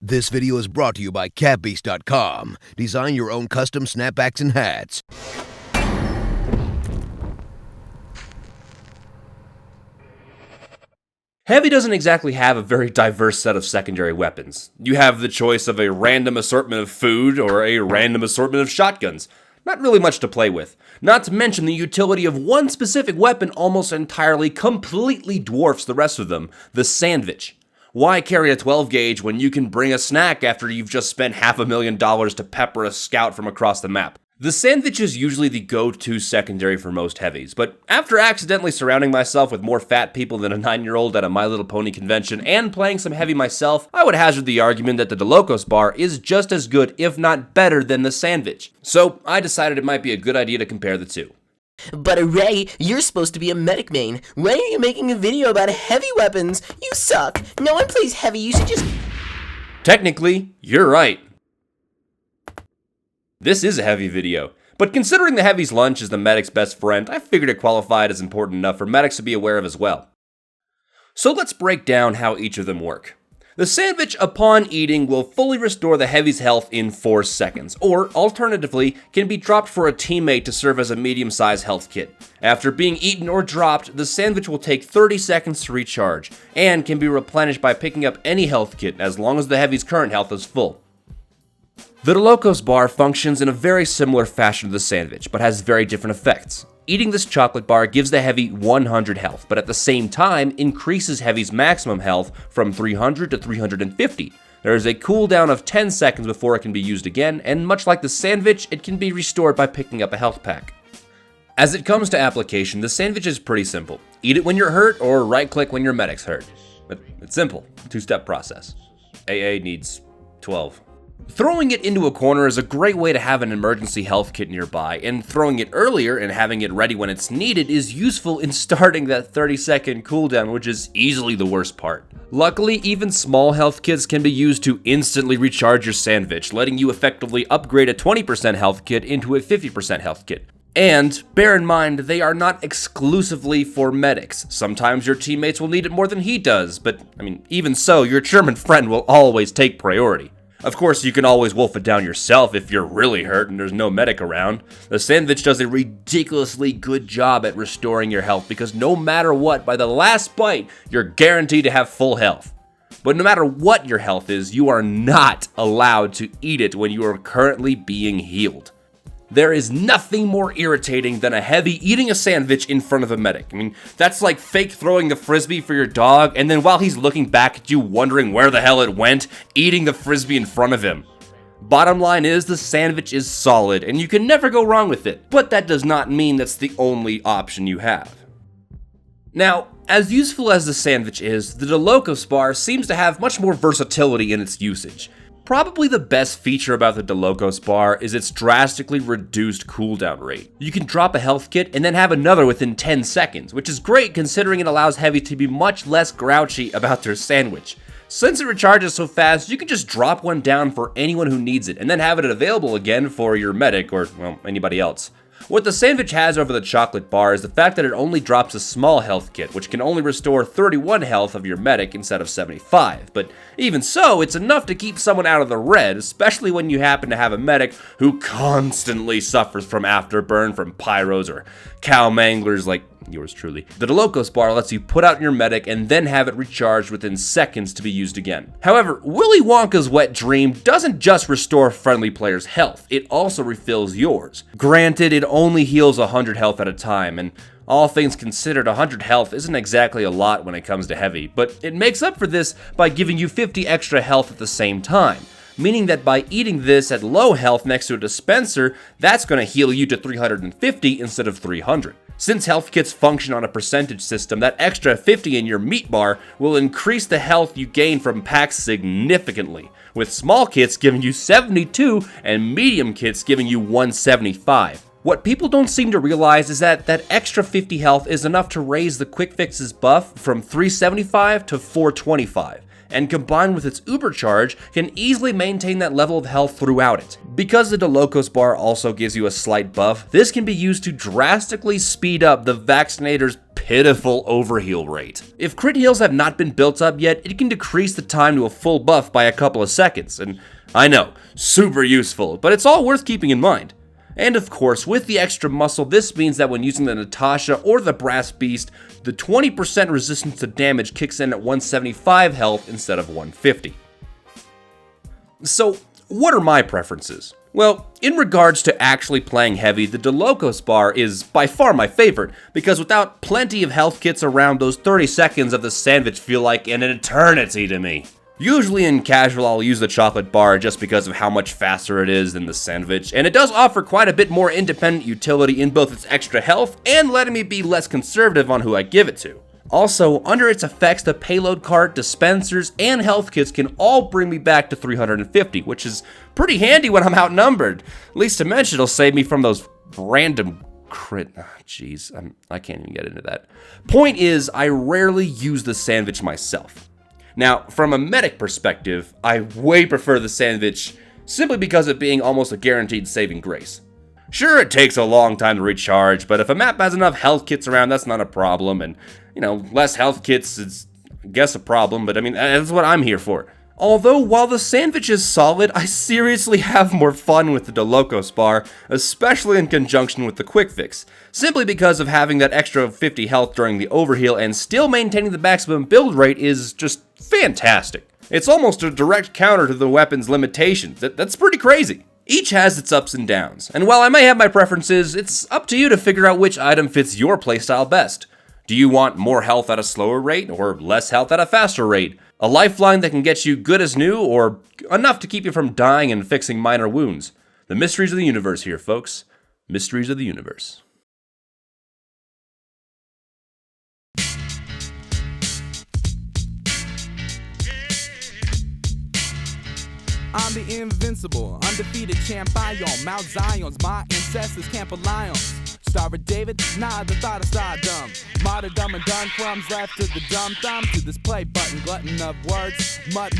This video is brought to you by CatBeast.com. Design your own custom snapbacks and hats. Heavy doesn't exactly have a very diverse set of secondary weapons. You have the choice of a random assortment of food or a random assortment of shotguns. Not really much to play with. Not to mention the utility of one specific weapon almost entirely, completely dwarfs the rest of them, the Sandvich. Why carry a 12 gauge when you can bring a snack after you've just spent $500,000 to pepper a scout from across the map? The Sandvich is usually the go-to secondary for most heavies, but after accidentally surrounding myself with more fat people than a 9-year-old at a My Little Pony convention and playing some heavy myself, I would hazard the argument that the Dalokohs bar is just as good, if not better, than the Sandvich. So I decided it might be a good idea to compare the two. But Array, you're supposed to be a medic main. Why are you making a video about heavy weapons? You suck. No one plays heavy, you should just... Technically, you're right. This is a heavy video, but considering the heavy's lunch is the medic's best friend, I figured it qualified as important enough for medics to be aware of as well. So let's break down how each of them work. The Sandvich, upon eating, will fully restore the heavy's health in 4 seconds, or alternatively, can be dropped for a teammate to serve as a medium-sized health kit. After being eaten or dropped, the Sandvich will take 30 seconds to recharge, and can be replenished by picking up any health kit as long as the heavy's current health is full. The Dalokohs bar functions in a very similar fashion to the Sandvich, but has very different effects. Eating this chocolate bar gives the heavy 100 health, but at the same time increases heavy's maximum health from 300 to 350. There is a cooldown of 10 seconds before it can be used again, and much like the Sandvich, it can be restored by picking up a health pack. As it comes to application, the Sandvich is pretty simple. Eat it when you're hurt, or right-click when your medic's hurt. But it's simple, 2-step process. AA needs 12. Throwing it into a corner is a great way to have an emergency health kit nearby, and throwing it earlier and having it ready when it's needed is useful in starting that 30-second cooldown, which is easily the worst part. Luckily, even small health kits can be used to instantly recharge your Sandvich, letting you effectively upgrade a 20% health kit into a 50% health kit. And bear in mind, they are not exclusively for medics. Sometimes your teammates will need it more than he does, but even so, your German friend will always take priority. Of course, you can always wolf it down yourself if you're really hurt and there's no medic around. The Sandvich does a ridiculously good job at restoring your health because no matter what, by the last bite, you're guaranteed to have full health. But no matter what your health is, you are not allowed to eat it when you are currently being healed. There is nothing more irritating than a heavy eating a Sandvich in front of a medic. That's like fake throwing the frisbee for your dog, and then while he's looking back at you wondering where the hell it went, eating the frisbee in front of him. Bottom line is, the Sandvich is solid, and you can never go wrong with it, but that does not mean that's the only option you have. Now, as useful as the Sandvich is, the Dalokohs bar seems to have much more versatility in its usage. Probably the best feature about the Dalokohs bar is its drastically reduced cooldown rate. You can drop a health kit and then have another within 10 seconds, which is great considering it allows heavies to be much less grouchy about their sandwich. Since it recharges so fast, you can just drop one down for anyone who needs it and then have it available again for your medic or, anybody else. What the Sandvich has over the chocolate bar is the fact that it only drops a small health kit, which can only restore 31 health of your medic instead of 75, but even so, it's enough to keep someone out of the red, especially when you happen to have a medic who constantly suffers from afterburn from pyros or cow manglers like yours truly. The Dalokohs bar lets you put out your medic and then have it recharged within seconds to be used again. However, Willy Wonka's wet dream doesn't just restore friendly players' health, it also refills yours. Granted, it only heals 100 health at a time, and all things considered, 100 health isn't exactly a lot when it comes to heavy, but it makes up for this by giving you 50 extra health at the same time. Meaning that by eating this at low health next to a dispenser, that's going to heal you to 350 instead of 300. Since health kits function on a percentage system, that extra 50 in your meat bar will increase the health you gain from packs significantly, with small kits giving you 72 and medium kits giving you 175. What people don't seem to realize is that extra 50 health is enough to raise the quick fixes buff from 375 to 425. and combined with its uber charge, can easily maintain that level of health throughout it. Because the Dalokohs bar also gives you a slight buff, this can be used to drastically speed up the vaccinator's pitiful overheal rate. If crit heals have not been built up yet, it can decrease the time to a full buff by a couple of seconds, and I know, super useful, but it's all worth keeping in mind. And of course, with the extra muscle, this means that when using the Natasha or the Brass Beast, the 20% resistance to damage kicks in at 175 health instead of 150. So, what are my preferences? Well, in regards to actually playing heavy, the Dalokohs bar is by far my favorite, because without plenty of health kits around, those 30 seconds of the Sandvich feel like an eternity to me. Usually in casual, I'll use the chocolate bar just because of how much faster it is than the Sandvich, and it does offer quite a bit more independent utility in both its extra health and letting me be less conservative on who I give it to. Also, under its effects, the payload cart, dispensers, and health kits can all bring me back to 350, which is pretty handy when I'm outnumbered. Least to mention, it'll save me from those random crit. I can't even get into that. Point is, I rarely use the Sandvich myself. Now, from a medic perspective, I way prefer the Sandvich simply because of being almost a guaranteed saving grace. Sure, it takes a long time to recharge, but if a map has enough health kits around, that's not a problem, and, less health kits is, I guess, a problem, but that's what I'm here for. Although, while the Sandvich is solid, I seriously have more fun with the Dalokohs bar, especially in conjunction with the quick fix, simply because of having that extra 50 health during the overheal and still maintaining the maximum build rate is just fantastic. It's almost a direct counter to the weapon's limitations. That's pretty crazy. Each has its ups and downs, and while I may have my preferences, it's up to you to figure out which item fits your playstyle best. Do you want more health at a slower rate, or less health at a faster rate? A lifeline that can get you good as new, or enough to keep you from dying and fixing minor wounds? The mysteries of the universe here, folks. Mysteries of the universe. I'm the invincible, undefeated champion. Mount Zion's my ancestors can't rely on. Star of David, nah, the thought of stardom. Martyrdom and done crumbs left to the dumb thumb. To this play button, glutton of words, mud.